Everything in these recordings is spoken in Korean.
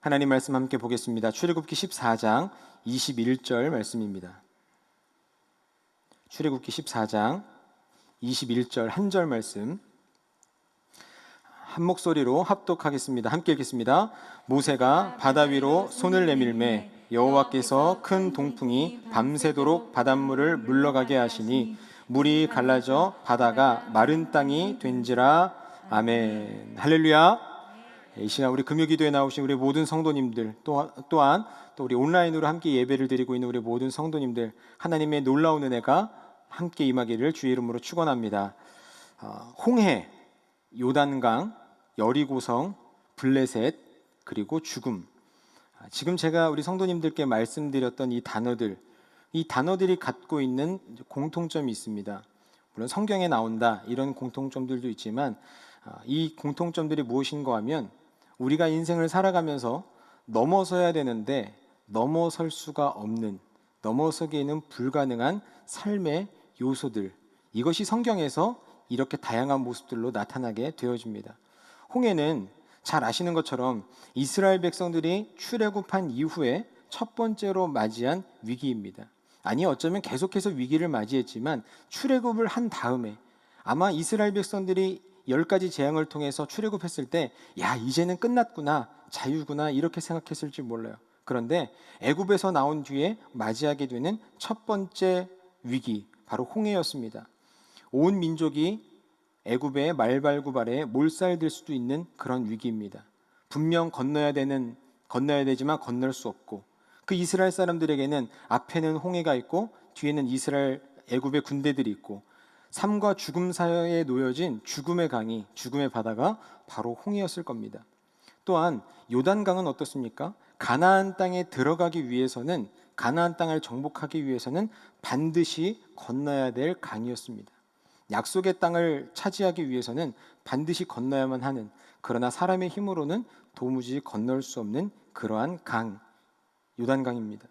하나님 말씀 함께 보겠습니다. 출애굽기 14장 21절 말씀입니다. 출애굽기 14장 21절 한 절 말씀 한 목소리로 합독하겠습니다. 함께 읽겠습니다. 모세가 바다 위로 손을 내밀매 여호와께서 큰 동풍이 밤새도록 바닷물을 물러가게 하시니 물이 갈라져 바다가 마른 땅이 된지라. 아멘. 할렐루야. 이 시간 우리 금요기도에 나오신 우리 모든 성도님들 또한 또 우리 온라인으로 함께 예배를 드리고 있는 우리 모든 성도님들, 하나님의 놀라운 은혜가 함께 임하기를 주의 이름으로 축원합니다. 홍해, 요단강, 여리고성, 블레셋, 그리고 죽음. 지금 제가 우리 성도님들께 말씀드렸던 이 단어들이 갖고 있는 공통점이 있습니다. 물론 성경에 나온다 이런 공통점들도 있지만 이 공통점들이 무엇인가 하면 우리가 인생을 살아가면서 넘어서야 되는데 넘어설 수가 없는, 넘어서기에는 불가능한 삶의 요소들, 이것이 성경에서 이렇게 다양한 모습들로 나타나게 되어집니다. 홍해는 잘 아시는 것처럼 이스라엘 백성들이 출애굽한 이후에 첫 번째로 맞이한 위기입니다. 아니, 어쩌면 계속해서 위기를 맞이했지만 출애굽을 한 다음에 아마 이스라엘 백성들이 10가지 재앙을 통해서 출애굽했을 때 야, 이제는 끝났구나, 자유구나 이렇게 생각했을지 몰라요. 그런데 애굽에서 나온 뒤에 맞이하게 되는 첫 번째 위기, 바로 홍해였습니다. 온 민족이 애굽의 말발굽 아래에 몰살될 수도 있는 그런 위기입니다. 분명 건너야 되지만 건널 수 없고, 그 이스라엘 사람들에게는 앞에는 홍해가 있고 뒤에는 애굽의 군대들이 있고, 삶과 죽음 사이에 놓여진 죽음의 강이, 죽음의 바다가 바로 홍해였을 겁니다. 또한 요단강은 어떻습니까? 가나안 땅에 들어가기 위해서는, 가나안 땅을 정복하기 위해서는 반드시 건너야 될 강이었습니다. 약속의 땅을 차지하기 위해서는 반드시 건너야만 하는, 그러나 사람의 힘으로는 도무지 건널 수 없는 그러한 강, 요단강입니다.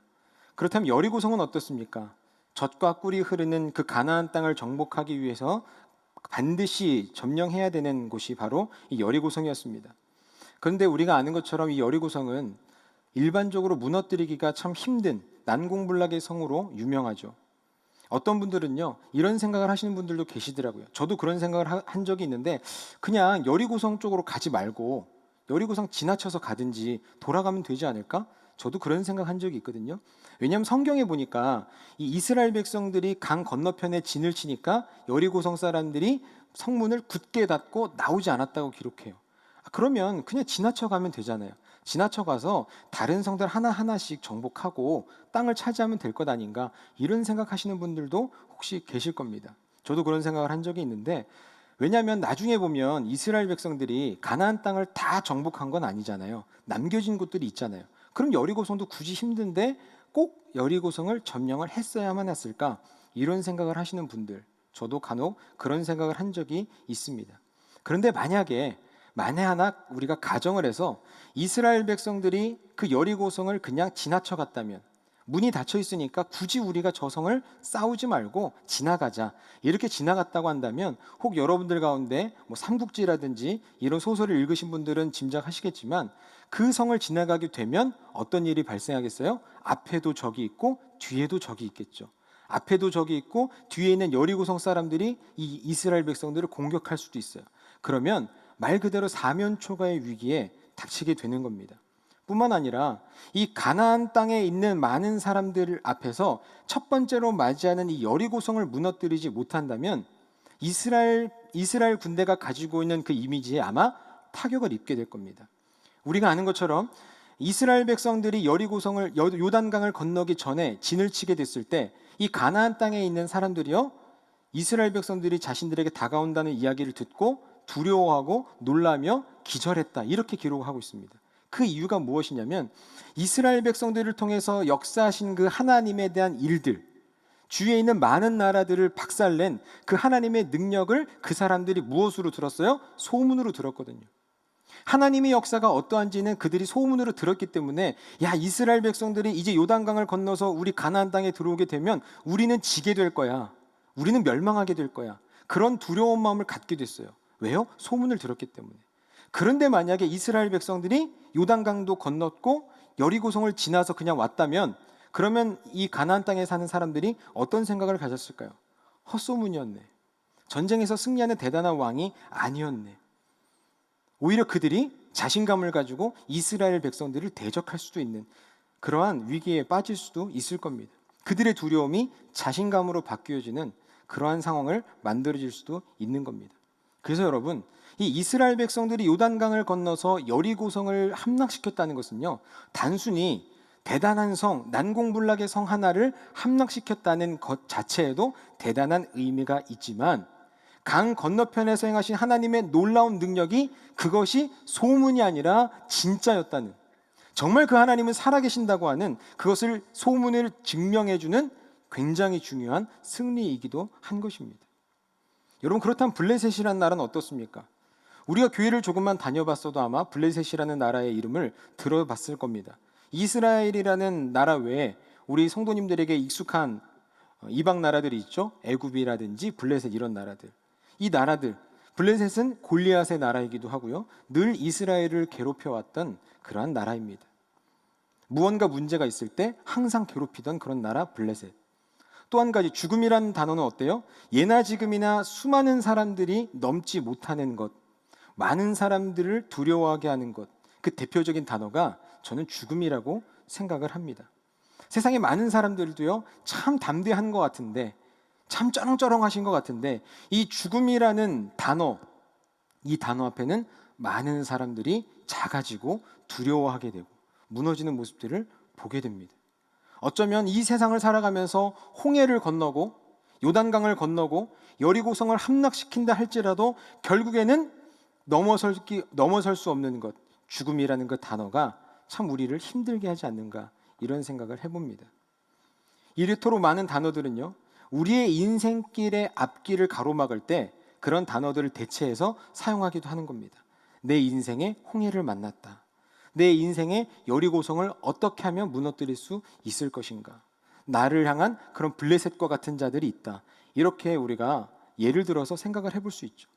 그렇다면 여리고성은 어떻습니까? 젖과 꿀이 흐르는 그 가나안 땅을 정복하기 위해서 반드시 점령해야 되는 곳이 바로 이 여리고성이었습니다. 그런데 우리가 아는 것처럼 이 여리고성은 일반적으로 무너뜨리기가 참 힘든 난공불락의 성으로 유명하죠. 어떤 분들은요, 이런 생각을 하시는 분들도 계시더라고요. 저도 그런 생각을 한 적이 있는데, 그냥 여리고성 쪽으로 가지 말고 여리고성 지나쳐서 가든지 돌아가면 되지 않을까? 저도 그런 생각한 적이 있거든요. 왜냐하면 성경에 보니까 이 이스라엘 백성들이 강 건너편에 진을 치니까 여리고성 사람들이 성문을 굳게 닫고 나오지 않았다고 기록해요. 그러면 그냥 지나쳐 가면 되잖아요. 지나쳐 가서 다른 성들 하나하나씩 정복하고 땅을 차지하면 될 것 아닌가, 이런 생각하시는 분들도 혹시 계실 겁니다. 저도 그런 생각을 한 적이 있는데, 왜냐하면 나중에 보면 이스라엘 백성들이 가나안 땅을 다 정복한 건 아니잖아요. 남겨진 곳들이 있잖아요. 그럼 여리고성도 굳이 힘든데 꼭 여리고성을 점령을 했어야만 했을까? 이런 생각을 하시는 분들, 저도 간혹 그런 생각을 한 적이 있습니다. 그런데 만에 하나 우리가 가정을 해서 이스라엘 백성들이 그 여리고성을 그냥 지나쳐 갔다면, 문이 닫혀 있으니까 굳이 우리가 저 성을 싸우지 말고 지나가자, 이렇게 지나갔다고 한다면, 혹 여러분들 가운데 삼국지라든지 이런 소설을 읽으신 분들은 짐작하시겠지만, 그 성을 지나가게 되면 어떤 일이 발생하겠어요? 앞에도 적이 있고 뒤에도 적이 있겠죠. 앞에도 적이 있고 뒤에 있는 여리고성 사람들이 이 이스라엘 백성들을 공격할 수도 있어요. 그러면 말 그대로 사면초가의 위기에 닥치게 되는 겁니다. 뿐만 아니라 이 가나안 땅에 있는 많은 사람들 앞에서 첫 번째로 맞이하는 이 여리고성을 무너뜨리지 못한다면 이스라엘 군대가 가지고 있는 그 이미지에 아마 타격을 입게 될 겁니다. 우리가 아는 것처럼 이스라엘 백성들이 여리고성을, 요단강을 건너기 전에 진을 치게 됐을 때 이 가나안 땅에 있는 사람들이요, 이스라엘 백성들이 자신들에게 다가온다는 이야기를 듣고 두려워하고 놀라며 기절했다, 이렇게 기록하고 있습니다. 그 이유가 무엇이냐면, 이스라엘 백성들을 통해서 역사하신 그 하나님에 대한 일들, 주위에 있는 많은 나라들을 박살낸 그 하나님의 능력을 그 사람들이 무엇으로 들었어요? 소문으로 들었거든요. 하나님의 역사가 어떠한지는 그들이 소문으로 들었기 때문에, 야, 이스라엘 백성들이 이제 요단강을 건너서 우리 가나안 땅에 들어오게 되면 우리는 지게 될 거야, 우리는 멸망하게 될 거야, 그런 두려운 마음을 갖게 됐어요. 왜요? 소문을 들었기 때문에. 그런데 만약에 이스라엘 백성들이 요단강도 건넜고 여리고성을 지나서 그냥 왔다면, 그러면 이 가나안 땅에 사는 사람들이 어떤 생각을 가졌을까요? 헛소문이었네. 전쟁에서 승리하는 대단한 왕이 아니었네. 오히려 그들이 자신감을 가지고 이스라엘 백성들을 대적할 수도 있는 그러한 위기에 빠질 수도 있을 겁니다. 그들의 두려움이 자신감으로 바뀌어지는 그러한 상황을 만들어질 수도 있는 겁니다. 그래서 여러분, 이 이스라엘 백성들이 요단강을 건너서 여리고성을 함락시켰다는 것은요, 단순히 대단한 성, 난공불락의 성 하나를 함락시켰다는 것 자체에도 대단한 의미가 있지만, 강 건너편에서 행하신 하나님의 놀라운 능력이 그것이 소문이 아니라 진짜였다는, 정말 그 하나님은 살아계신다고 하는 그것을 소문을 증명해주는 굉장히 중요한 승리이기도 한 것입니다. 여러분, 그렇다면 블레셋이라는 나라는 어떻습니까? 우리가 교회를 조금만 다녀봤어도 아마 블레셋이라는 나라의 이름을 들어봤을 겁니다. 이스라엘이라는 나라 외에 우리 성도님들에게 익숙한 이방 나라들이 있죠. 애굽이라든지 블레셋, 이런 나라들. 이 나라들, 블레셋은 골리앗의 나라이기도 하고요, 늘 이스라엘을 괴롭혀왔던 그러한 나라입니다. 무언가 문제가 있을 때 항상 괴롭히던 그런 나라 블레셋. 또 한 가지, 죽음이라는 단어는 어때요? 예나 지금이나 수많은 사람들이 넘지 못하는 것, 많은 사람들을 두려워하게 하는 것, 그 대표적인 단어가 저는 죽음이라고 생각을 합니다. 세상에 많은 사람들도요, 참 담대한 것 같은데, 참 쩌렁쩌렁하신 것 같은데, 이 죽음이라는 단어, 이 단어 앞에는 많은 사람들이 작아지고 두려워하게 되고 무너지는 모습들을 보게 됩니다. 어쩌면 이 세상을 살아가면서 홍해를 건너고 요단강을 건너고 여리고성을 함락시킨다 할지라도 결국에는 넘어설 수 없는 것, 죽음이라는 그 단어가 참 우리를 힘들게 하지 않는가, 이런 생각을 해봅니다. 이토록 많은 단어들은요, 우리의 인생길의 앞길을 가로막을 때 그런 단어들을 대체해서 사용하기도 하는 겁니다. 내 인생에 홍해를 만났다. 내 인생의 여리고성을 어떻게 하면 무너뜨릴 수 있을 것인가. 나를 향한 그런 블레셋과 같은 자들이 있다. 이렇게 우리가 예를 들어서 생각을 해볼 수 있죠.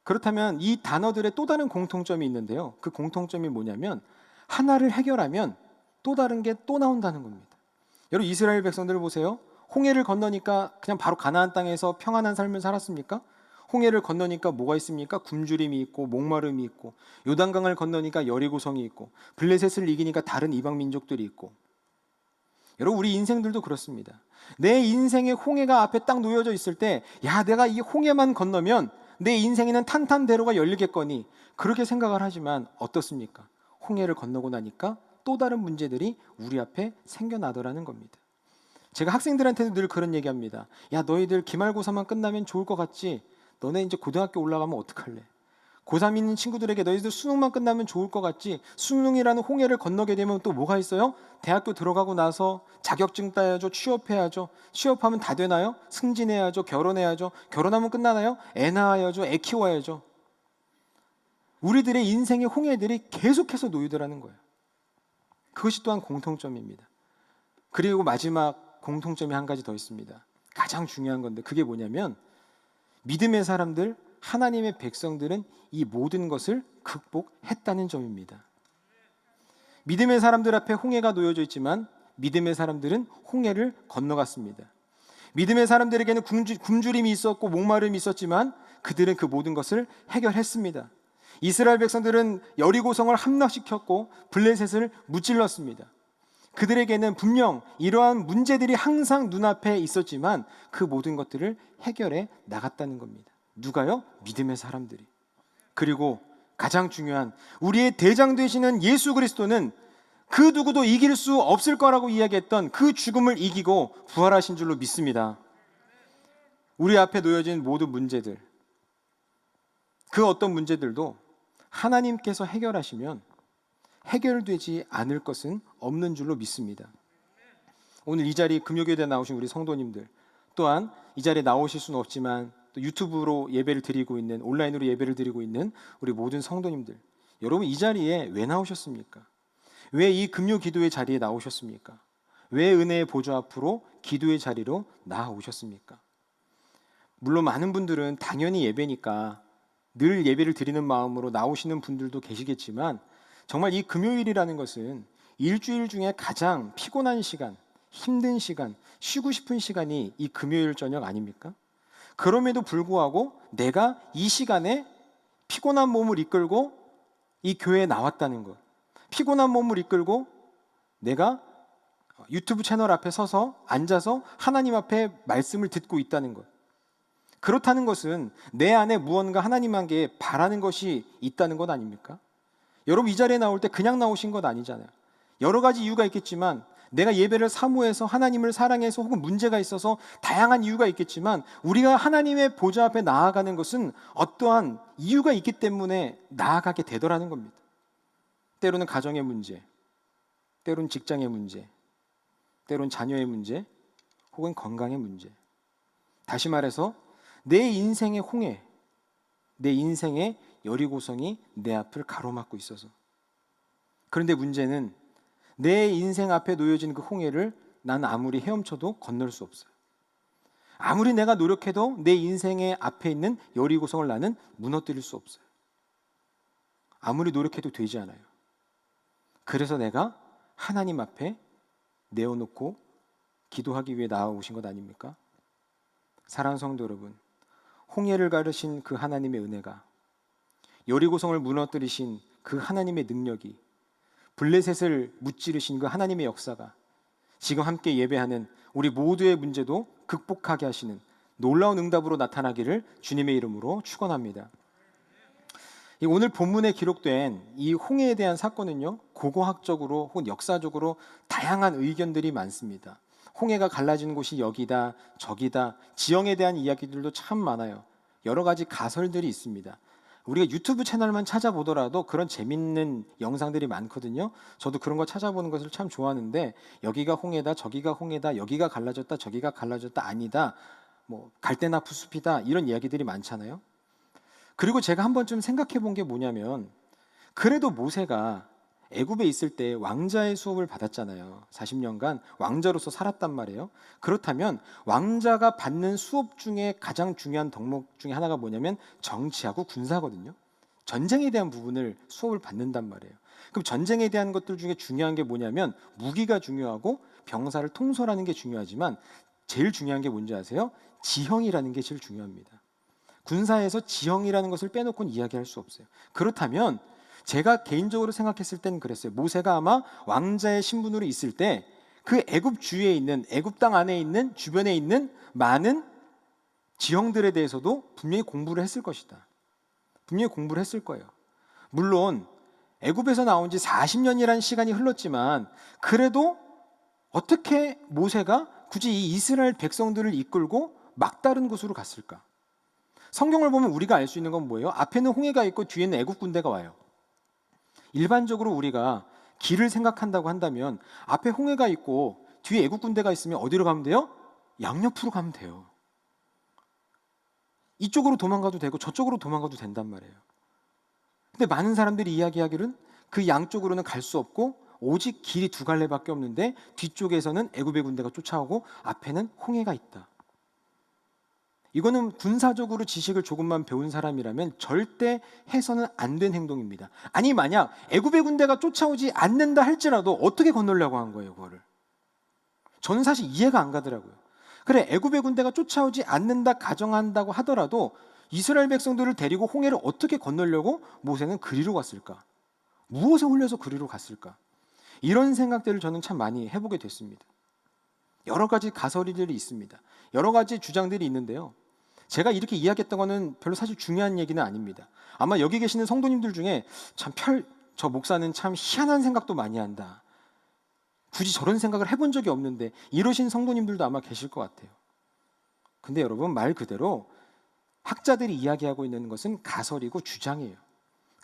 그렇다면 이 단어들의 또 다른 공통점이 있는데요, 그 공통점이 뭐냐면 하나를 해결하면 또 다른 게 또 나온다는 겁니다. 여러분, 이스라엘 백성들을 보세요. 홍해를 건너니까 그냥 바로 가나안 땅에서 평안한 삶을 살았습니까? 홍해를 건너니까 뭐가 있습니까? 굶주림이 있고 목마름이 있고, 요단강을 건너니까 여리고성이 있고, 블레셋을 이기니까 다른 이방 민족들이 있고. 여러분, 우리 인생들도 그렇습니다. 내 인생의 홍해가 앞에 딱 놓여져 있을 때, 야, 내가 이 홍해만 건너면 내 인생에는 탄탄대로가 열리겠거니, 그렇게 생각을 하지만 어떻습니까? 홍해를 건너고 나니까 또 다른 문제들이 우리 앞에 생겨나더라는 겁니다. 제가 학생들한테도 늘 그런 얘기합니다. 야, 너희들 기말고사만 끝나면 좋을 것 같지? 너네 이제 고등학교 올라가면 어떡할래? 고3 있는 친구들에게 너희들 수능만 끝나면 좋을 것 같지? 수능이라는 홍해를 건너게 되면 또 뭐가 있어요? 대학교 들어가고 나서 자격증 따야죠, 취업해야죠. 취업하면 다 되나요? 승진해야죠, 결혼해야죠. 결혼하면 끝나나요? 애 낳아야죠, 애 키워야죠. 우리들의 인생의 홍해들이 계속해서 놓이더라는 거예요. 그것이 또한 공통점입니다. 그리고 마지막 공통점이 한 가지 더 있습니다. 가장 중요한 건데, 그게 뭐냐면 믿음의 사람들, 하나님의 백성들은 이 모든 것을 극복했다는 점입니다. 믿음의 사람들 앞에 홍해가 놓여져 있지만 믿음의 사람들은 홍해를 건너갔습니다. 믿음의 사람들에게는 굶주림이 있었고 목마름이 있었지만 그들은 그 모든 것을 해결했습니다. 이스라엘 백성들은 여리고성을 함락시켰고 블레셋을 무찔렀습니다. 그들에게는 분명 이러한 문제들이 항상 눈앞에 있었지만 그 모든 것들을 해결해 나갔다는 겁니다. 누가요? 믿음의 사람들이. 그리고 가장 중요한, 우리의 대장 되시는 예수 그리스도는 그 누구도 이길 수 없을 거라고 이야기했던 그 죽음을 이기고 부활하신 줄로 믿습니다. 우리 앞에 놓여진 모든 문제들, 그 어떤 문제들도 하나님께서 해결하시면 해결되지 않을 것은 없는 줄로 믿습니다. 오늘 이 자리 금요교회에 나오신 우리 성도님들, 또한 이 자리에 나오실 수는 없지만 또 유튜브로 예배를 드리고 있는, 온라인으로 예배를 드리고 있는 우리 모든 성도님들, 여러분 이 자리에 왜 나오셨습니까? 왜 이 금요 기도의 자리에 나오셨습니까? 왜 은혜의 보좌 앞으로 기도의 자리로 나아오셨습니까? 물론 많은 분들은 당연히 예배니까 늘 예배를 드리는 마음으로 나오시는 분들도 계시겠지만 정말 이 금요일이라는 것은 일주일 중에 가장 피곤한 시간, 힘든 시간, 쉬고 싶은 시간이 이 금요일 저녁 아닙니까? 그럼에도 불구하고 내가 이 시간에 피곤한 몸을 이끌고 이 교회에 나왔다는 것, 피곤한 몸을 이끌고 내가 유튜브 채널 앞에 서서 앉아서 하나님 앞에 말씀을 듣고 있다는 것, 그렇다는 것은 내 안에 무언가 하나님께 바라는 것이 있다는 것 아닙니까? 여러분 이 자리에 나올 때 그냥 나오신 것 아니잖아요. 여러 가지 이유가 있겠지만 내가 예배를 사모해서 하나님을 사랑해서 혹은 문제가 있어서 다양한 이유가 있겠지만 우리가 하나님의 보좌 앞에 나아가는 것은 어떠한 이유가 있기 때문에 나아가게 되더라는 겁니다. 때로는 가정의 문제, 때로는 직장의 문제, 때로는 자녀의 문제, 혹은 건강의 문제. 다시 말해서 내 인생의 홍해, 내 인생의 여리고성이 내 앞을 가로막고 있어서. 그런데 문제는 내 인생 앞에 놓여진 그 홍해를 난 아무리 헤엄쳐도 건널 수 없어요. 아무리 내가 노력해도 내 인생의 앞에 있는 여리고성을 나는 무너뜨릴 수 없어요. 아무리 노력해도 되지 않아요. 그래서 내가 하나님 앞에 내어놓고 기도하기 위해 나아오신 것 아닙니까? 사랑하는 성도 여러분, 홍해를 가르신 그 하나님의 은혜가, 여리고성을 무너뜨리신 그 하나님의 능력이, 블레셋을 무찌르신 그 하나님의 역사가 지금 함께 예배하는 우리 모두의 문제도 극복하게 하시는 놀라운 응답으로 나타나기를 주님의 이름으로 축원합니다. 오늘 본문에 기록된 이 홍해에 대한 사건은요, 고고학적으로 혹은 역사적으로 다양한 의견들이 많습니다. 홍해가 갈라지는 곳이 여기다 저기다, 지형에 대한 이야기들도 참 많아요. 여러 가지 가설들이 있습니다. 우리가 유튜브 채널만 찾아보더라도 그런 재밌는 영상들이 많거든요. 저도 그런 거 찾아보는 것을 참 좋아하는데, 여기가 홍해다 저기가 홍해다, 여기가 갈라졌다 저기가 갈라졌다, 아니다, 뭐 갈대나무 숲이다, 이런 이야기들이 많잖아요. 그리고 제가 한 번쯤 생각해 본 게 뭐냐면, 그래도 모세가 애굽에 있을 때 왕자의 수업을 받았잖아요. 40년간 왕자로서 살았단 말이에요. 그렇다면 왕자가 받는 수업 중에 가장 중요한 덕목 중에 하나가 뭐냐면 정치하고 군사거든요. 전쟁에 대한 부분을 수업을 받는단 말이에요. 그럼 전쟁에 대한 것들 중에 중요한 게 뭐냐면 무기가 중요하고 병사를 통솔하는 게 중요하지만 제일 중요한 게 뭔지 아세요? 지형이라는 게 제일 중요합니다. 군사에서 지형이라는 것을 빼놓고는 이야기할 수 없어요. 그렇다면 제가 개인적으로 생각했을 땐 그랬어요. 모세가 아마 왕자의 신분으로 있을 때 그 애굽 주위에 있는, 애굽 땅 안에 있는, 주변에 있는 많은 지형들에 대해서도 분명히 공부를 했을 것이다. 분명히 공부를 했을 거예요. 물론 애굽에서 나온 지 40년이라는 시간이 흘렀지만 그래도 어떻게 모세가 굳이 이 이스라엘 백성들을 이끌고 막다른 곳으로 갔을까? 성경을 보면 우리가 알 수 있는 건 뭐예요? 앞에는 홍해가 있고 뒤에는 애굽 군대가 와요. 일반적으로 우리가 길을 생각한다고 한다면 앞에 홍해가 있고 뒤에 애국 군대가 있으면 어디로 가면 돼요? 양옆으로 가면 돼요. 이쪽으로 도망가도 되고 저쪽으로 도망가도 된단 말이에요. 근데 많은 사람들이 이야기하기로는 그 양쪽으로는 갈 수 없고 오직 길이 두 갈래밖에 없는데 뒤쪽에서는 애굽의 군대가 쫓아오고 앞에는 홍해가 있다. 이거는 군사적으로 지식을 조금만 배운 사람이라면 절대 해서는 안 된 행동입니다. 아니 만약 애굽의 군대가 쫓아오지 않는다 할지라도 어떻게 건너려고 한 거예요, 그거를? 저는 사실 이해가 안 가더라고요. 그래, 애굽의 군대가 쫓아오지 않는다 가정한다고 하더라도 이스라엘 백성들을 데리고 홍해를 어떻게 건너려고 모세는 그리로 갔을까? 무엇에 홀려서 그리로 갔을까? 이런 생각들을 저는 참 많이 해보게 됐습니다. 여러 가지 가설들이 있습니다. 여러 가지 주장들이 있는데요. 제가 이렇게 이야기했던 거는 별로 사실 중요한 얘기는 아닙니다. 아마 여기 계시는 성도님들 중에 저 목사는 참 희한한 생각도 많이 한다, 굳이 저런 생각을 해본 적이 없는데, 이러신 성도님들도 아마 계실 것 같아요. 근데 여러분, 말 그대로 학자들이 이야기하고 있는 것은 가설이고 주장이에요.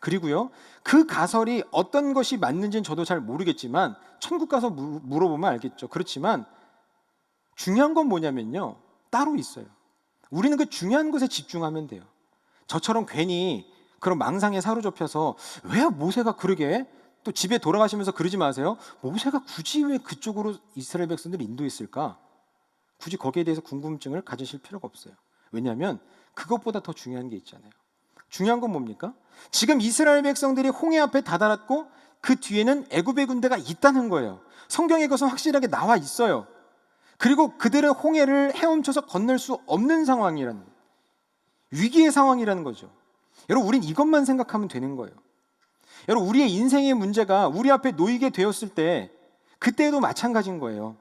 그리고요, 그 가설이 어떤 것이 맞는지는 저도 잘 모르겠지만 천국 가서 물어보면 알겠죠. 그렇지만 중요한 건 뭐냐면요, 따로 있어요. 우리는 그 중요한 것에 집중하면 돼요. 저처럼 괜히 그런 망상에 사로잡혀서 왜 모세가 그러게, 또 집에 돌아가시면서 그러지 마세요. 모세가 굳이 왜 그쪽으로 이스라엘 백성들을 인도했을까? 굳이 거기에 대해서 궁금증을 가지실 필요가 없어요. 왜냐하면 그것보다 더 중요한 게 있잖아요. 중요한 건 뭡니까? 지금 이스라엘 백성들이 홍해 앞에 다다랐고 그 뒤에는 애굽의 군대가 있다는 거예요. 성경에 그것은 확실하게 나와 있어요. 그리고 그들은 홍해를 헤엄쳐서 건널 수 없는 상황이라는 거예요. 위기의 상황이라는 거죠. 여러분, 우린 이것만 생각하면 되는 거예요. 여러분, 우리의 인생의 문제가 우리 앞에 놓이게 되었을 때 그때도 마찬가지인 거예요.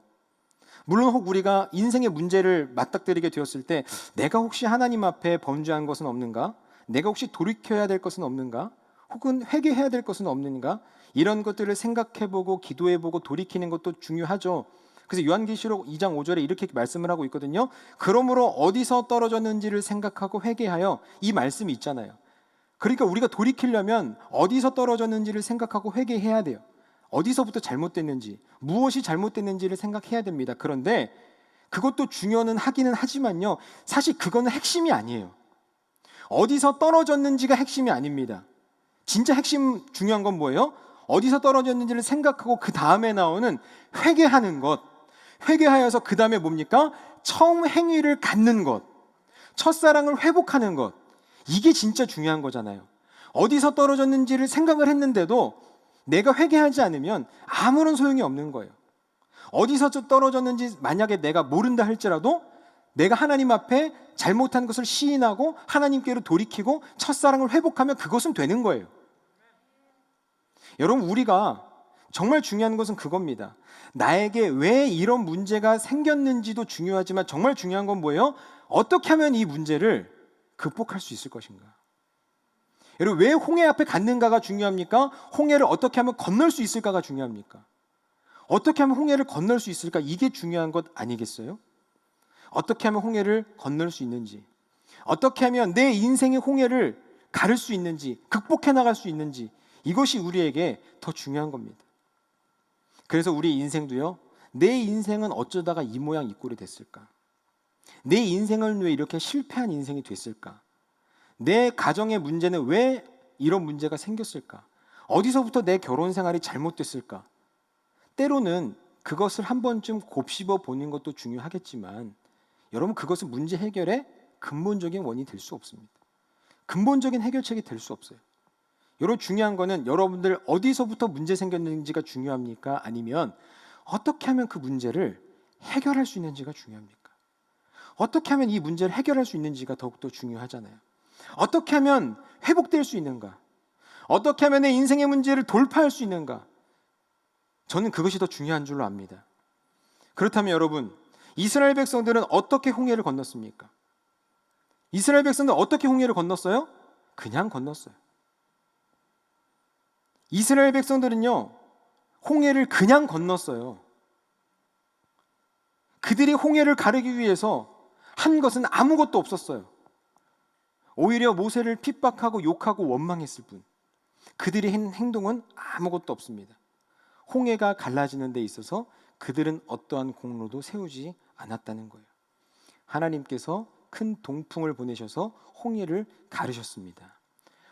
물론 혹 우리가 인생의 문제를 맞닥뜨리게 되었을 때 내가 혹시 하나님 앞에 범죄한 것은 없는가? 내가 혹시 돌이켜야 될 것은 없는가? 혹은 회개해야 될 것은 없는가? 이런 것들을 생각해보고 기도해보고 돌이키는 것도 중요하죠. 그래서 요한계시록 2장 5절에 이렇게 말씀을 하고 있거든요. 그러므로 어디서 떨어졌는지를 생각하고 회개하여, 이 말씀이 있잖아요. 그러니까 우리가 돌이키려면 어디서 떨어졌는지를 생각하고 회개해야 돼요. 어디서부터 잘못됐는지, 무엇이 잘못됐는지를 생각해야 됩니다. 그런데 그것도 중요는 하기는 하지만요, 사실 그거는 핵심이 아니에요. 어디서 떨어졌는지가 핵심이 아닙니다. 진짜 핵심 중요한 건 뭐예요? 어디서 떨어졌는지를 생각하고 그 다음에 나오는 회개하는 것, 회개하여서 그 다음에 뭡니까? 처음 행위를 갖는 것, 첫사랑을 회복하는 것, 이게 진짜 중요한 거잖아요. 어디서 떨어졌는지를 생각을 했는데도 내가 회개하지 않으면 아무런 소용이 없는 거예요. 어디서 떨어졌는지 만약에 내가 모른다 할지라도 내가 하나님 앞에 잘못한 것을 시인하고 하나님께로 돌이키고 첫사랑을 회복하면 그것은 되는 거예요. 여러분, 우리가 정말 중요한 것은 그겁니다. 나에게 왜 이런 문제가 생겼는지도 중요하지만 정말 중요한 건 뭐예요? 어떻게 하면 이 문제를 극복할 수 있을 것인가? 여러분, 왜 홍해 앞에 갔는가가 중요합니까? 홍해를 어떻게 하면 건널 수 있을까가 중요합니까? 어떻게 하면 홍해를 건널 수 있을까? 이게 중요한 것 아니겠어요? 어떻게 하면 홍해를 건널 수 있는지, 어떻게 하면 내 인생의 홍해를 가를 수 있는지, 극복해 나갈 수 있는지, 이것이 우리에게 더 중요한 겁니다. 그래서 우리 인생도요, 내 인생은 어쩌다가 이 모양 이 꼴이 됐을까? 내 인생은 왜 이렇게 실패한 인생이 됐을까? 내 가정의 문제는 왜 이런 문제가 생겼을까? 어디서부터 내 결혼 생활이 잘못됐을까? 때로는 그것을 한 번쯤 곱씹어 보는 것도 중요하겠지만 여러분, 그것은 문제 해결의 근본적인 원인이 될 수 없습니다. 근본적인 해결책이 될 수 없어요. 여러분, 중요한 거는 여러분들 어디서부터 문제 생겼는지가 중요합니까? 아니면 어떻게 하면 그 문제를 해결할 수 있는지가 중요합니까? 어떻게 하면 이 문제를 해결할 수 있는지가 더욱더 중요하잖아요. 어떻게 하면 회복될 수 있는가? 어떻게 하면 내 인생의 문제를 돌파할 수 있는가? 저는 그것이 더 중요한 줄로 압니다. 그렇다면 여러분, 이스라엘 백성들은 어떻게 홍해를 건넜습니까? 이스라엘 백성들은 어떻게 홍해를 건넜어요? 그냥 건넜어요. 이스라엘 백성들은요, 홍해를 그냥 건넜어요. 그들이 홍해를 가르기 위해서 한 것은 아무것도 없었어요. 오히려 모세를 핍박하고 욕하고 원망했을 뿐. 그들이 한 행동은 아무것도 없습니다. 홍해가 갈라지는 데 있어서 그들은 어떠한 공로도 세우지 않았다는 거예요. 하나님께서 큰 동풍을 보내셔서 홍해를 가르셨습니다.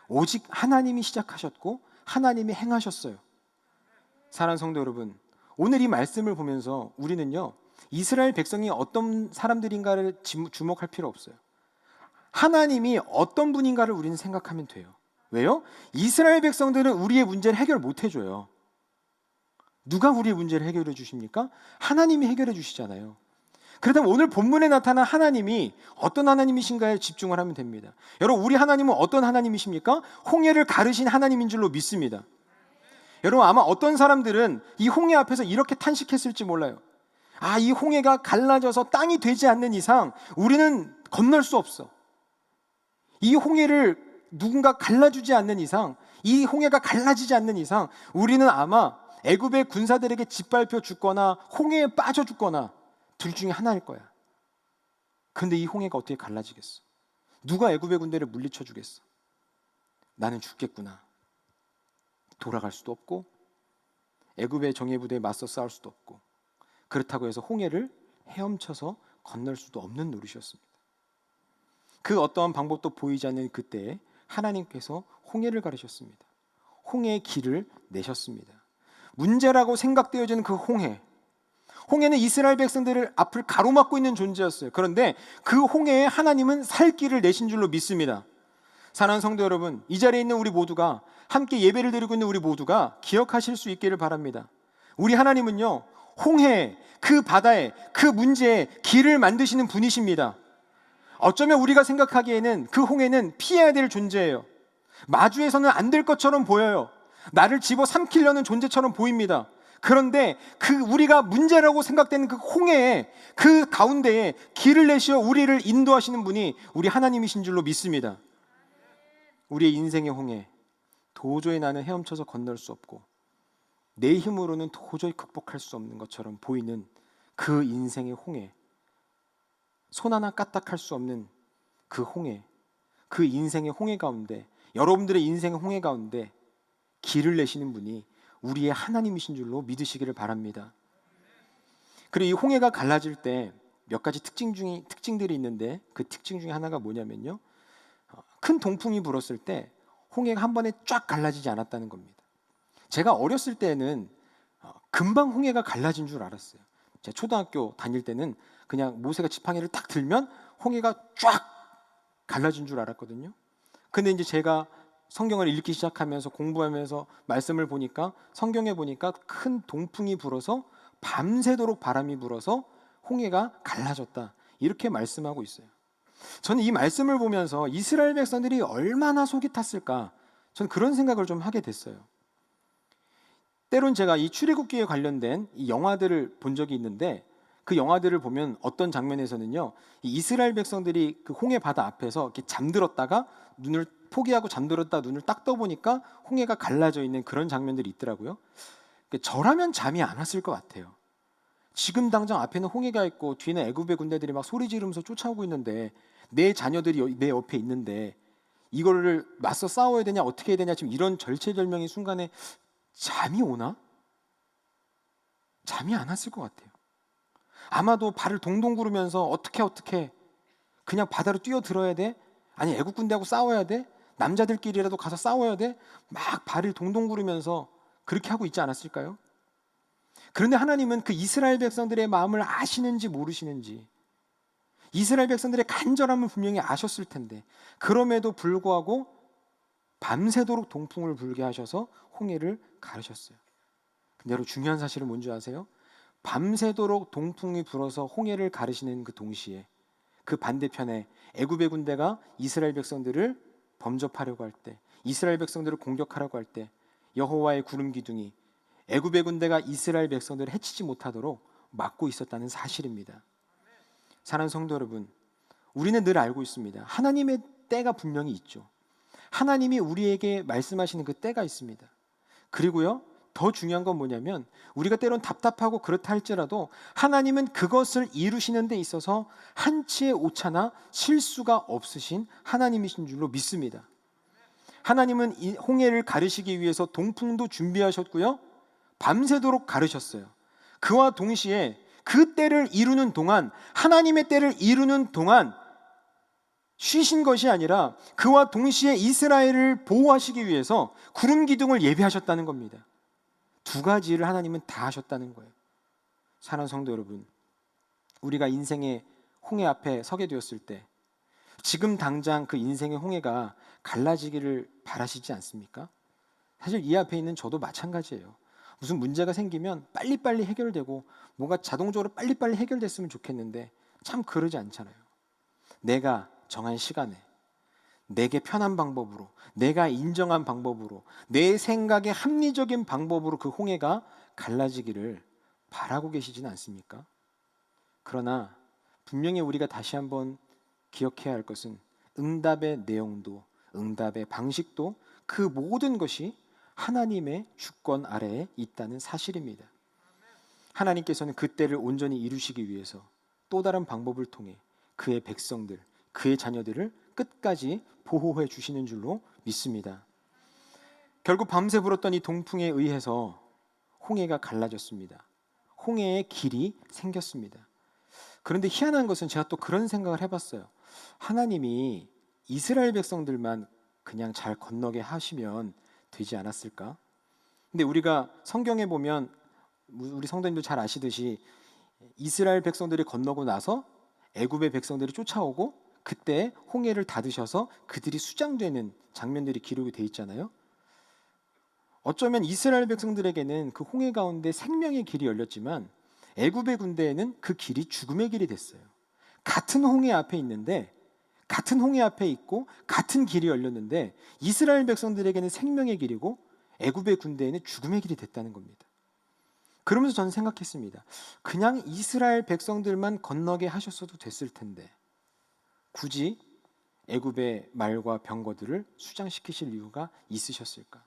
오직 하나님이 시작하셨고 하나님이 행하셨어요. 사랑하는 성도 여러분, 오늘 이 말씀을 보면서 우리는요, 이스라엘 백성이 어떤 사람들인가를 주목할 필요 없어요. 하나님이 어떤 분인가를 우리는 생각하면 돼요. 왜요? 이스라엘 백성들은 우리의 문제를 해결 못 해줘요. 누가 우리의 문제를 해결해 주십니까? 하나님이 해결해 주시잖아요. 그렇다면 오늘 본문에 나타난 하나님이 어떤 하나님이신가에 집중을 하면 됩니다. 여러분, 우리 하나님은 어떤 하나님이십니까? 홍해를 가르신 하나님인 줄로 믿습니다. 여러분, 아마 어떤 사람들은 이 홍해 앞에서 이렇게 탄식했을지 몰라요. 아, 이 홍해가 갈라져서 땅이 되지 않는 이상 우리는 건널 수 없어. 이 홍해를 누군가 갈라주지 않는 이상, 이 홍해가 갈라지지 않는 이상 우리는 아마 애굽의 군사들에게 짓밟혀 죽거나 홍해에 빠져 죽거나 둘 중에 하나일 거야. 그런데 이 홍해가 어떻게 갈라지겠어? 누가 애굽의 군대를 물리쳐 주겠어? 나는 죽겠구나. 돌아갈 수도 없고 애굽의 정예부대에 맞서 싸울 수도 없고, 그렇다고 해서 홍해를 헤엄쳐서 건널 수도 없는 노릇이었습니다. 그 어떠한 방법도 보이지 않는 그때에 하나님께서 홍해를 가르셨습니다. 홍해의 길을 내셨습니다. 문제라고 생각되어지는 그 홍해는 이스라엘 백성들을 앞을 가로막고 있는 존재였어요. 그런데 그 홍해에 하나님은 살 길을 내신 줄로 믿습니다. 사랑하는 성도 여러분, 이 자리에 있는 우리 모두가, 함께 예배를 드리고 있는 우리 모두가 기억하실 수 있기를 바랍니다. 우리 하나님은요, 홍해, 그 바다에, 그 문제에 길을 만드시는 분이십니다. 어쩌면 우리가 생각하기에는 그 홍해는 피해야 될 존재예요. 마주해서는 안 될 것처럼 보여요. 나를 집어삼키려는 존재처럼 보입니다. 그런데 그 우리가 문제라고 생각되는 그 홍해에, 그 가운데에 길을 내시어 우리를 인도하시는 분이 우리 하나님이신 줄로 믿습니다. 우리의 인생의 홍해, 도저히 나는 헤엄쳐서 건널 수 없고 내 힘으로는 도저히 극복할 수 없는 것처럼 보이는 그 인생의 홍해, 손 하나 까딱할 수 없는 그 홍해, 그 인생의 홍해 가운데, 여러분들의 인생의 홍해 가운데 길을 내시는 분이 우리의 하나님이신 줄로 믿으시기를 바랍니다. 그리고 이 홍해가 갈라질 때 몇 가지 특징들이 있는데, 그 특징 중에 하나가 뭐냐면요, 큰 동풍이 불었을 때 홍해가 한 번에 쫙 갈라지지 않았다는 겁니다. 제가 어렸을 때는 금방 홍해가 갈라진 줄 알았어요. 제가 초등학교 다닐 때는 그냥 모세가 지팡이를 딱 들면 홍해가 쫙 갈라진 줄 알았거든요. 근데 이제 제가 성경을 읽기 시작하면서 공부하면서 말씀을 보니까, 성경에 보니까 큰 동풍이 불어서 밤새도록 바람이 불어서 홍해가 갈라졌다, 이렇게 말씀하고 있어요. 저는 이 말씀을 보면서 이스라엘 백성들이 얼마나 속이 탔을까, 저는 그런 생각을 좀 하게 됐어요. 때론 제가 이 출애굽기에 관련된 이 영화들을 본 적이 있는데, 그 영화들을 보면 어떤 장면에서는요, 이 이스라엘 백성들이 그 홍해 바다 앞에서 이렇게 잠들었다가 눈을 포기하고 잠들었다 눈을 딱 떠보니까 홍해가 갈라져 있는 그런 장면들이 있더라고요. 저라면 잠이 안 왔을 것 같아요. 지금 당장 앞에는 홍해가 있고 뒤에는 애굽의 군대들이 막 소리 지르면서 쫓아오고 있는데, 내 자녀들이 내 옆에 있는데 이거를 맞서 싸워야 되냐 어떻게 해야 되냐, 지금 이런 절체절명의 순간에 잠이 오나? 잠이 안 왔을 것 같아요. 아마도 발을 동동 구르면서 어떻게 그냥 바다로 뛰어들어야 돼? 아니 애국 군대하고 싸워야 돼? 남자들끼리라도 가서 싸워야 돼? 막 발을 동동 구르면서 그렇게 하고 있지 않았을까요? 그런데 하나님은 그 이스라엘 백성들의 마음을 아시는지 모르시는지, 이스라엘 백성들의 간절함을 분명히 아셨을 텐데 그럼에도 불구하고 밤새도록 동풍을 불게 하셔서 홍해를 가르셨어요. 근데 여러분, 중요한 사실은 뭔지 아세요? 밤새도록 동풍이 불어서 홍해를 가르시는 그 동시에 그 반대편에 애굽의 군대가 이스라엘 백성들을 범접하려고 할 때, 이스라엘 백성들을 공격하려고 할 때 여호와의 구름 기둥이 애굽의 군대가 이스라엘 백성들을 해치지 못하도록 막고 있었다는 사실입니다. 사랑하는 성도 여러분, 우리는 늘 알고 있습니다. 하나님의 때가 분명히 있죠. 하나님이 우리에게 말씀하시는 그 때가 있습니다. 그리고요, 더 중요한 건 뭐냐면, 우리가 때론 답답하고 그렇다 할지라도 하나님은 그것을 이루시는 데 있어서 한치의 오차나 실수가 없으신 하나님이신 줄로 믿습니다. 하나님은 이 홍해를 가르시기 위해서 동풍도 준비하셨고요, 밤새도록 가르셨어요. 그와 동시에 그 때를 이루는 동안, 하나님의 때를 이루는 동안 쉬신 것이 아니라 그와 동시에 이스라엘을 보호하시기 위해서 구름 기둥을 예비하셨다는 겁니다. 두 가지를 하나님은 다 하셨다는 거예요. 사랑하는 성도 여러분, 우리가 인생의 홍해 앞에 서게 되었을 때 지금 당장 그 인생의 홍해가 갈라지기를 바라시지 않습니까? 사실 이 앞에 있는 저도 마찬가지예요. 무슨 문제가 생기면 빨리빨리 해결되고 뭔가 자동적으로 빨리빨리 해결됐으면 좋겠는데 참 그러지 않잖아요. 내가 정한 시간에, 내게 편한 방법으로, 내가 인정한 방법으로, 내 생각에 합리적인 방법으로 그 홍해가 갈라지기를 바라고 계시지는 않습니까? 그러나 분명히 우리가 다시 한번 기억해야 할 것은 응답의 내용도, 응답의 방식도, 그 모든 것이 하나님의 주권 아래에 있다는 사실입니다. 하나님께서는 그 때를 온전히 이루시기 위해서 또 다른 방법을 통해 그의 백성들, 그의 자녀들을 끝까지 보호해 주시는 줄로 믿습니다. 결국 밤새 불었던 이 동풍에 의해서 홍해가 갈라졌습니다. 홍해의 길이 생겼습니다. 그런데 희한한 것은 제가 또 그런 생각을 해봤어요. 하나님이 이스라엘 백성들만 그냥 잘 건너게 하시면 되지 않았을까? 근데 우리가 성경에 보면, 우리 성도님도 잘 아시듯이 이스라엘 백성들이 건너고 나서 애굽의 백성들이 쫓아오고 그때 홍해를 닫으셔서 그들이 수장되는 장면들이 기록이 돼 있잖아요. 어쩌면 이스라엘 백성들에게는 그 홍해 가운데 생명의 길이 열렸지만 애굽의 군대에는 그 길이 죽음의 길이 됐어요. 같은 홍해 앞에 있는데, 같은 홍해 앞에 있고 같은 길이 열렸는데 이스라엘 백성들에게는 생명의 길이고 애굽의 군대에는 죽음의 길이 됐다는 겁니다. 그러면서 저는 생각했습니다. 그냥 이스라엘 백성들만 건너게 하셨어도 됐을 텐데 굳이 애굽의 말과 병거들을 수장시키실 이유가 있으셨을까?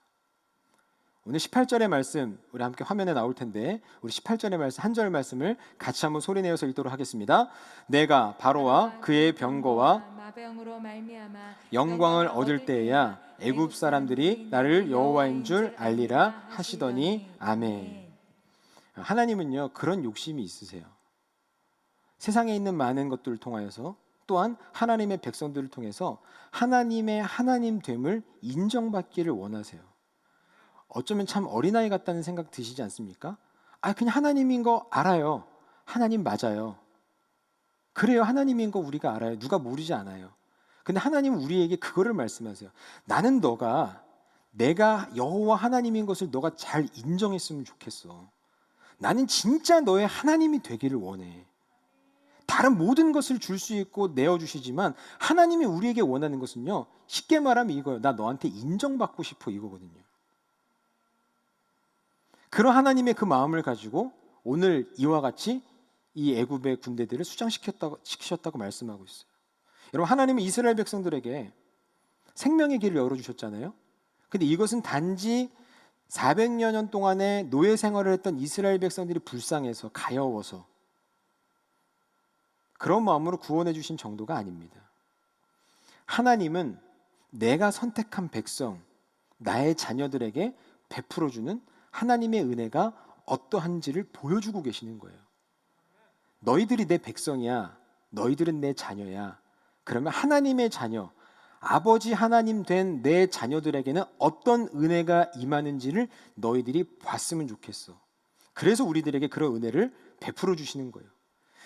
오늘 18절의 말씀 우리 함께 화면에 나올 텐데 우리 18절의 말씀 한 절 말씀을 같이 한번 소리내어서 읽도록 하겠습니다. 내가 바로와 그의 병거와 마병으로 말미암아 영광을 얻을 때에야 애굽 사람들이 나를 여호와인 줄 알리라 하시더니 아멘. 하나님은요 그런 욕심이 있으세요. 세상에 있는 많은 것들을 통하여서 또한 하나님의 백성들을 통해서 하나님의 하나님됨을 인정받기를 원하세요. 어쩌면 참 어린아이 같다는 생각 드시지 않습니까? 그냥 하나님인 거 알아요. 하나님 맞아요. 그래요. 하나님인 거 우리가 알아요. 누가 모르지 않아요. 근데 하나님은 우리에게 그거를 말씀하세요. 나는 내가 여호와 하나님인 것을 너가 잘 인정했으면 좋겠어. 나는 진짜 너의 하나님이 되기를 원해. 다른 모든 것을 줄 수 있고 내어주시지만 하나님이 우리에게 원하는 것은요, 쉽게 말하면 이거예요. 나 너한테 인정받고 싶어, 이거거든요. 그런 하나님의 그 마음을 가지고 오늘 이와 같이 이 애굽의 군대들을 수장시키셨다고 말씀하고 있어요. 여러분, 하나님은 이스라엘 백성들에게 생명의 길을 열어주셨잖아요. 근데 이것은 단지 400여 년 동안의 노예 생활을 했던 이스라엘 백성들이 불쌍해서 가여워서 그런 마음으로 구원해 주신 정도가 아닙니다. 하나님은 내가 선택한 백성, 나의 자녀들에게 베풀어주는 하나님의 은혜가 어떠한지를 보여주고 계시는 거예요. 너희들이 내 백성이야. 너희들은 내 자녀야. 그러면 하나님의 자녀, 아버지 하나님 된 내 자녀들에게는 어떤 은혜가 임하는지를 너희들이 봤으면 좋겠어. 그래서 우리들에게 그런 은혜를 베풀어 주시는 거예요.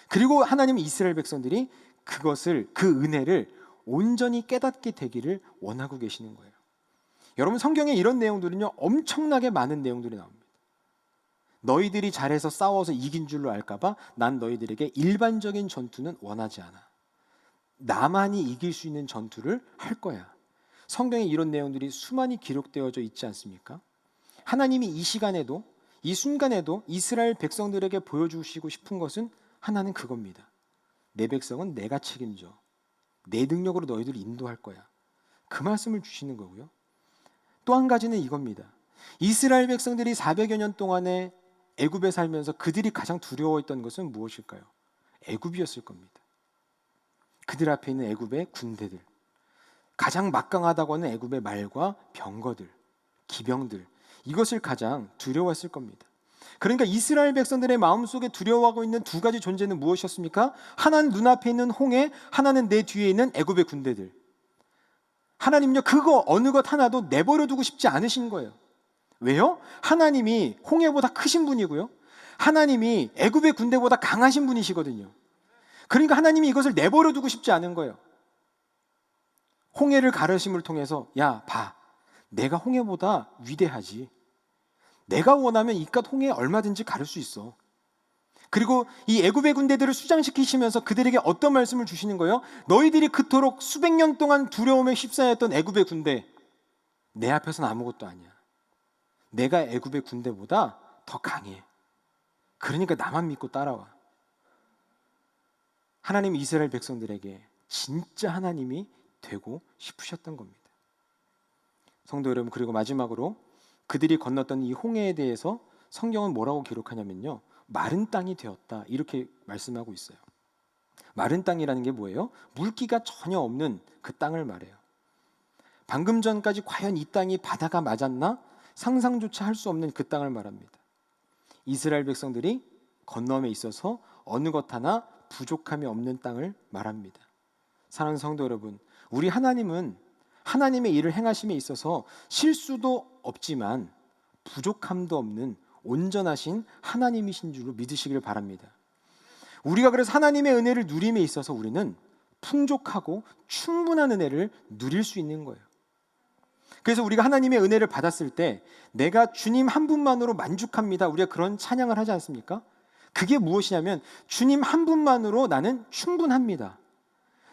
그리고 하나님은 이스라엘 백성들이 그 은혜를 온전히 깨닫게 되기를 원하고 계시는 거예요. 여러분, 성경에 이런 내용들은요 엄청나게 많은 내용들이 나옵니다. 너희들이 잘해서 싸워서 이긴 줄로 알까봐 난 너희들에게 일반적인 전투는 원하지 않아. 나만이 이길 수 있는 전투를 할 거야. 성경에 이런 내용들이 수많이 기록되어져 있지 않습니까? 하나님이 이 시간에도, 이 순간에도 이스라엘 백성들에게 보여주시고 싶은 것은 하나는 그겁니다. 내 백성은 내가 책임져. 내 능력으로 너희들을 인도할 거야. 그 말씀을 주시는 거고요. 또 한 가지는 이겁니다. 이스라엘 백성들이 400여 년 동안에 애굽에 살면서 그들이 가장 두려워했던 것은 무엇일까요? 애굽이었을 겁니다. 그들 앞에 있는 애굽의 군대들, 가장 막강하다고 하는 애굽의 말과 병거들, 기병들, 이것을 가장 두려워했을 겁니다. 그러니까 이스라엘 백성들의 마음속에 두려워하고 있는 두 가지 존재는 무엇이었습니까? 하나는 눈앞에 있는 홍해, 하나는 내 뒤에 있는 애굽의 군대들. 하나님은요 그거 어느 것 하나도 내버려 두고 싶지 않으신 거예요. 왜요? 하나님이 홍해보다 크신 분이고요, 하나님이 애굽의 군대보다 강하신 분이시거든요. 그러니까 하나님이 이것을 내버려 두고 싶지 않은 거예요. 홍해를 가르심을 통해서 야, 봐, 내가 홍해보다 위대하지. 내가 원하면 이깟 홍해 얼마든지 가를 수 있어. 그리고 이 애굽의 군대들을 수장시키시면서 그들에게 어떤 말씀을 주시는 거예요? 너희들이 그토록 수백 년 동안 두려움에 휩싸였던 애굽의 군대, 내 앞에서는 아무것도 아니야. 내가 애굽의 군대보다 더 강해. 그러니까 나만 믿고 따라와. 하나님 이스라엘 백성들에게 진짜 하나님이 되고 싶으셨던 겁니다. 성도 여러분, 그리고 마지막으로 그들이 건넜던 이 홍해에 대해서 성경은 뭐라고 기록하냐면요, 마른 땅이 되었다, 이렇게 말씀하고 있어요. 마른 땅이라는 게 뭐예요? 물기가 전혀 없는 그 땅을 말해요. 방금 전까지 과연 이 땅이 바다가 맞았나? 상상조차 할 수 없는 그 땅을 말합니다. 이스라엘 백성들이 건너에 있어서 어느 것 하나 부족함이 없는 땅을 말합니다. 사랑하는 성도 여러분, 우리 하나님은 하나님의 일을 행하심에 있어서 실수도 없지만 부족함도 없는 온전하신 하나님이신 줄로 믿으시길 바랍니다. 우리가 그래서 하나님의 은혜를 누림에 있어서 우리는 풍족하고 충분한 은혜를 누릴 수 있는 거예요. 그래서 우리가 하나님의 은혜를 받았을 때 내가 주님 한 분만으로 만족합니다. 우리가 그런 찬양을 하지 않습니까? 그게 무엇이냐면 주님 한 분만으로 나는 충분합니다.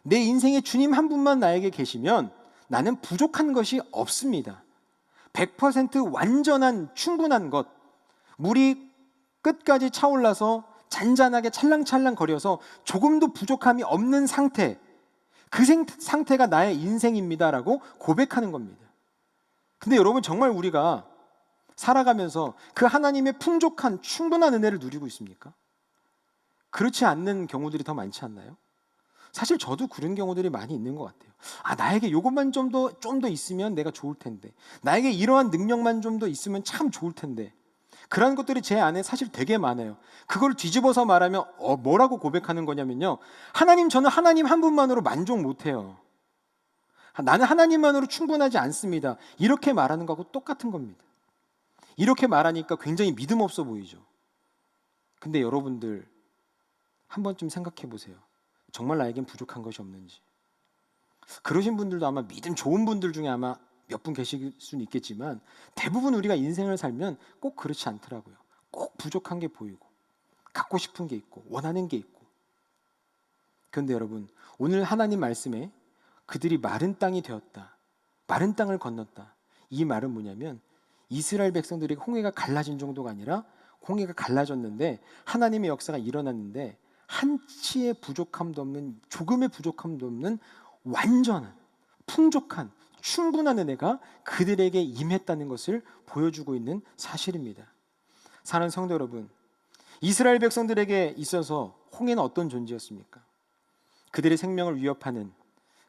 내 인생에 주님 한 분만 나에게 계시면 나는 부족한 것이 없습니다. 100% 완전한 충분한 것, 물이 끝까지 차올라서 잔잔하게 찰랑찰랑 거려서 조금도 부족함이 없는 상태, 그 상태가 나의 인생입니다라고 고백하는 겁니다. 근데 여러분, 정말 우리가 살아가면서 그 하나님의 풍족한 충분한 은혜를 누리고 있습니까? 그렇지 않는 경우들이 더 많지 않나요? 사실 저도 그런 경우들이 많이 있는 것 같아요. 나에게 이것만 좀 더 있으면 내가 좋을 텐데, 나에게 이러한 능력만 좀 더 있으면 참 좋을 텐데, 그런 것들이 제 안에 사실 되게 많아요. 그걸 뒤집어서 말하면 뭐라고 고백하는 거냐면요, 하나님, 저는 하나님 한 분만으로 만족 못해요. 나는 하나님만으로 충분하지 않습니다. 이렇게 말하는 거하고 똑같은 겁니다. 이렇게 말하니까 굉장히 믿음 없어 보이죠. 근데 여러분들 한 번쯤 생각해 보세요. 정말 나에겐 부족한 것이 없는지. 그러신 분들도 아마 믿음 좋은 분들 중에 아마 몇 분 계실 수는 있겠지만, 대부분 우리가 인생을 살면 꼭 그렇지 않더라고요. 꼭 부족한 게 보이고, 갖고 싶은 게 있고, 원하는 게 있고. 그런데 여러분, 오늘 하나님 말씀에 그들이 마른 땅이 되었다, 마른 땅을 건넜다, 이 말은 뭐냐면 이스라엘 백성들이 홍해가 갈라진 정도가 아니라 홍해가 갈라졌는데 하나님의 역사가 일어났는데 한치의 부족함도 없는, 조금의 부족함도 없는 완전한, 풍족한, 충분한 은혜가 그들에게 임했다는 것을 보여주고 있는 사실입니다. 사랑하는 성도 여러분, 이스라엘 백성들에게 있어서 홍해는 어떤 존재였습니까? 그들의 생명을 위협하는,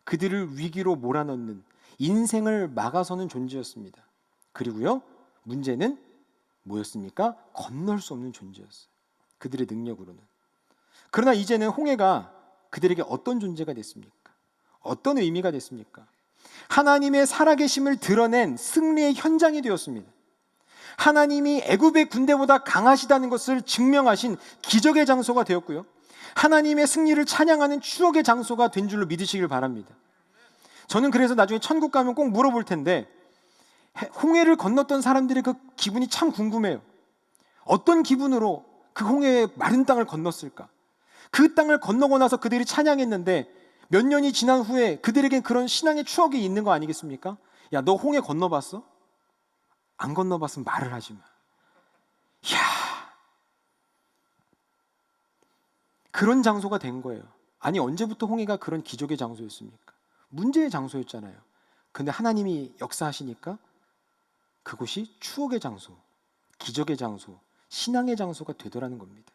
그들을 위기로 몰아넣는, 인생을 막아서는 존재였습니다. 그리고요, 문제는 뭐였습니까? 건널 수 없는 존재였어요. 그들의 능력으로는. 그러나 이제는 홍해가 그들에게 어떤 존재가 됐습니까? 어떤 의미가 됐습니까? 하나님의 살아계심을 드러낸 승리의 현장이 되었습니다. 하나님이 애굽의 군대보다 강하시다는 것을 증명하신 기적의 장소가 되었고요, 하나님의 승리를 찬양하는 추억의 장소가 된 줄로 믿으시길 바랍니다. 저는 그래서 나중에 천국 가면 꼭 물어볼 텐데, 홍해를 건넜던 사람들의 그 기분이 참 궁금해요. 어떤 기분으로 그 홍해의 마른 땅을 건넜을까? 그 땅을 건너고 나서 그들이 찬양했는데 몇 년이 지난 후에 그들에겐 그런 신앙의 추억이 있는 거 아니겠습니까? 야, 너 홍해 건너봤어? 안 건너봤으면 말을 하지 마. 이야, 그런 장소가 된 거예요. 아니, 언제부터 홍해가 그런 기적의 장소였습니까? 문제의 장소였잖아요. 근데 하나님이 역사하시니까 그곳이 추억의 장소, 기적의 장소, 신앙의 장소가 되더라는 겁니다.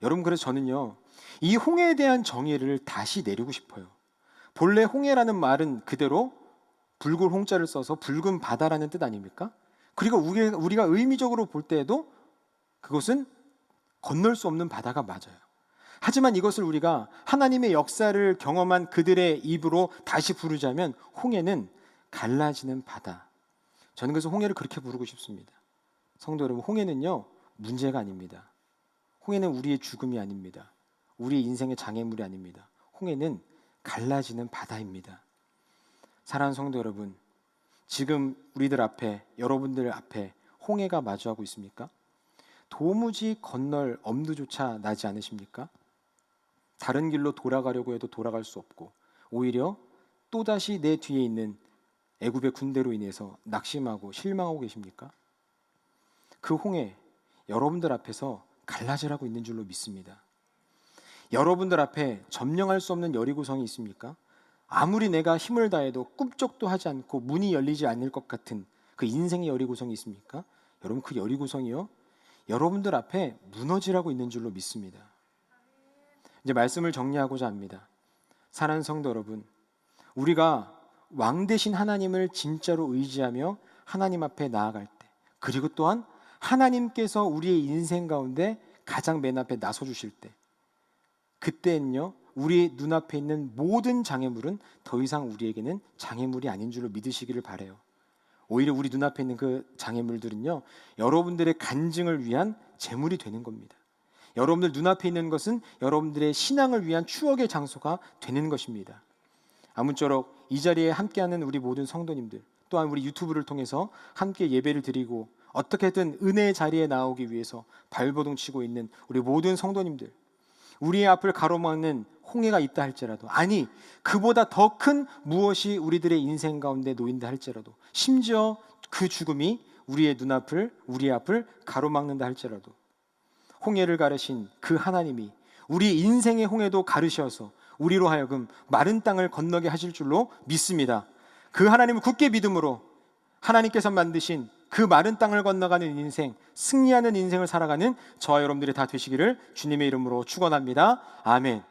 여러분, 그래서 저는요, 이 홍해에 대한 정의를 다시 내리고 싶어요. 본래 홍해라는 말은 그대로 붉은 홍자를 써서 붉은 바다라는 뜻 아닙니까? 그리고 우리가 의미적으로 볼 때에도 그것은 건널 수 없는 바다가 맞아요. 하지만 이것을 우리가 하나님의 역사를 경험한 그들의 입으로 다시 부르자면 홍해는 갈라지는 바다. 저는 그래서 홍해를 그렇게 부르고 싶습니다. 성도 여러분, 홍해는요, 문제가 아닙니다. 홍해는 우리의 죽음이 아닙니다. 우리의 인생의 장애물이 아닙니다. 홍해는 갈라지는 바다입니다. 사랑하는 성도 여러분, 지금 우리들 앞에, 여러분들 앞에 홍해가 마주하고 있습니까? 도무지 건널 엄두조차 나지 않으십니까? 다른 길로 돌아가려고 해도 돌아갈 수 없고, 오히려 또다시 내 뒤에 있는 애굽의 군대로 인해서 낙심하고 실망하고 계십니까? 그 홍해, 여러분들 앞에서 갈라지라고 있는 줄로 믿습니다. 여러분들 앞에 점령할 수 없는 여리고성이 있습니까? 아무리 내가 힘을 다해도 꿈쩍도 하지 않고 문이 열리지 않을 것 같은 그 인생의 여리고성이 있습니까? 여러분, 그 여리고성이요, 여러분들 앞에 무너지라고 있는 줄로 믿습니다. 이제 말씀을 정리하고자 합니다. 사랑하는 성도 여러분, 우리가 왕 되신 하나님을 진짜로 의지하며 하나님 앞에 나아갈 때, 그리고 또한 하나님께서 우리의 인생 가운데 가장 맨 앞에 나서 주실 때, 그때는요, 우리 눈앞에 있는 모든 장애물은 더 이상 우리에게는 장애물이 아닌 줄로 믿으시기를 바라요. 오히려 우리 눈앞에 있는 그 장애물들은요, 여러분들의 간증을 위한 재물이 되는 겁니다. 여러분들 눈앞에 있는 것은 여러분들의 신앙을 위한 추억의 장소가 되는 것입니다. 아무쪼록 이 자리에 함께하는 우리 모든 성도님들, 또한 우리 유튜브를 통해서 함께 예배를 드리고 어떻게든 은혜의 자리에 나오기 위해서 발버둥 치고 있는 우리 모든 성도님들, 우리의 앞을 가로막는 홍해가 있다 할지라도, 아니 그보다 더 큰 무엇이 우리들의 인생 가운데 놓인다 할지라도, 심지어 그 죽음이 우리의 눈앞을, 우리의 앞을 가로막는다 할지라도, 홍해를 가르신 그 하나님이 우리 인생의 홍해도 가르셔서 우리로 하여금 마른 땅을 건너게 하실 줄로 믿습니다. 그 하나님을 굳게 믿음으로 하나님께서 만드신 그 마른 땅을 건너가는 인생, 승리하는 인생을 살아가는 저와 여러분들이 다 되시기를 주님의 이름으로 축원합니다. 아멘.